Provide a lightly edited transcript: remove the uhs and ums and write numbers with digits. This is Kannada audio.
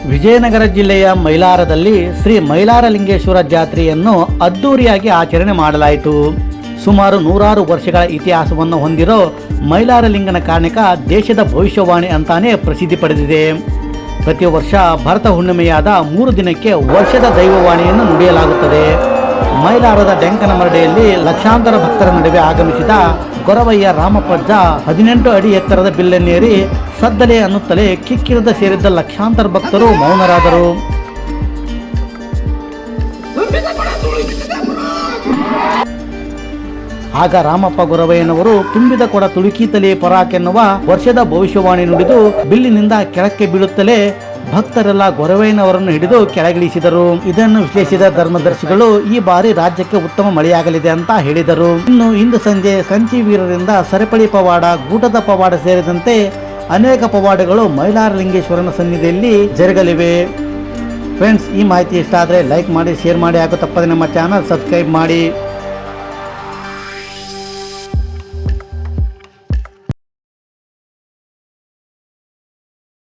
ವಿಜಯನಗರ ಜಿಲ್ಲೆಯ ಮೈಲಾರದಲ್ಲಿ ಶ್ರೀ ಮೈಲಾರಲಿಂಗೇಶ್ವರ ಜಾತ್ರೆಯನ್ನು ಅದ್ದೂರಿಯಾಗಿ ಆಚರಣೆ ಮಾಡಲಾಯಿತು. ಸುಮಾರು 100 ವರ್ಷಗಳ ಇತಿಹಾಸವನ್ನು ಹೊಂದಿರೋ ಮೈಲಾರಲಿಂಗನ ಕಾಣಿಕ ದೇಶದ ಭವಿಷ್ಯವಾಣಿ ಅಂತಾನೆ ಪ್ರಸಿದ್ಧಿ ಪಡೆದಿದೆ. ಪ್ರತಿ ವರ್ಷ ಭರತ ಹುಣ್ಣಿಮೆಯಾದ 3 ದಿನಕ್ಕೆ ವರ್ಷದ ದೈವವಾಣಿಯನ್ನು ನುಡಿಯಲಾಗುತ್ತದೆ. ಮೈಲಾರದ ಡೆಂಕನಮರಡಿಯಲ್ಲಿ ಲಕ್ಷಾಂತರ ಭಕ್ತರ ನಡುವೆ ಆಗಮಿಸಿದ ಗೊರವಯ್ಯ ರಾಮಪ್ಪಜ್ಜ 18 ಅಡಿ ಎತ್ತರದ ಬಿಲ್ಲನ್ನೇರಿ ಸದ್ದಲೆ ಅನ್ನುತ್ತಲೇ ಕಿಕ್ಕಿರಿದ ಸೇರಿದ್ದ ಲಕ್ಷಾಂತರ ಭಕ್ತರು ಮೌನರಾದರು. ಆಗ ರಾಮಪ್ಪ ಗೊರವಯ್ಯನವರು ತುಂಬಿದ ಕೊಡ ತುಳುಕೀತಲೇ ಪರಾಕೆನ್ನುವ ವರ್ಷದ ಭವಿಷ್ಯವಾಣಿ ನುಡಿದು ಬಿಲ್ಲಿನಿಂದ ಕೆಳಕ್ಕೆ ಬೀಳುತ್ತಲೇ ಭಕ್ತರೆಲ್ಲ ಗೊರವಯ್ಯನವರನ್ನು ಹಿಡಿದು ಕೆಳಗಿಳಿಸಿದರು. ಇದನ್ನು ವಿಶ್ಲೇಷಿಸಿದ ಧರ್ಮದರ್ಶಿಗಳು ಈ ಬಾರಿ ರಾಜ್ಯಕ್ಕೆ ಉತ್ತಮ ಮಳೆಯಾಗಲಿದೆ ಅಂತ ಹೇಳಿದರು. ಇನ್ನು ಇಂದು ಸಂಜೆ ಸಂಚಿ ವೀರರಿಂದ ಸರಪಳಿ ಪವಾಡ, ಗೂಟದ ಪವಾಡ ಸೇರಿದಂತೆ ಅನೇಕ ಪವಾಡಗಳು ಮೈಲಾರಲಿಂಗೇಶ್ವರನ ಸನ್ನಿಧಿಯಲ್ಲಿ ಜರುಗಲಿವೆ. ಫ್ರೆಂಡ್ಸ್, ಈ ಮಾಹಿತಿ ಇಷ್ಟ ಆದರೆ ಲೈಕ್ ಮಾಡಿ, ಶೇರ್ ಮಾಡಿ ಹಾಗೂ ತಪ್ಪದೆ ನಮ್ಮ ಚಾನಲ್ ಸಬ್ಸ್ಕ್ರೈಬ್ ಮಾಡಿ.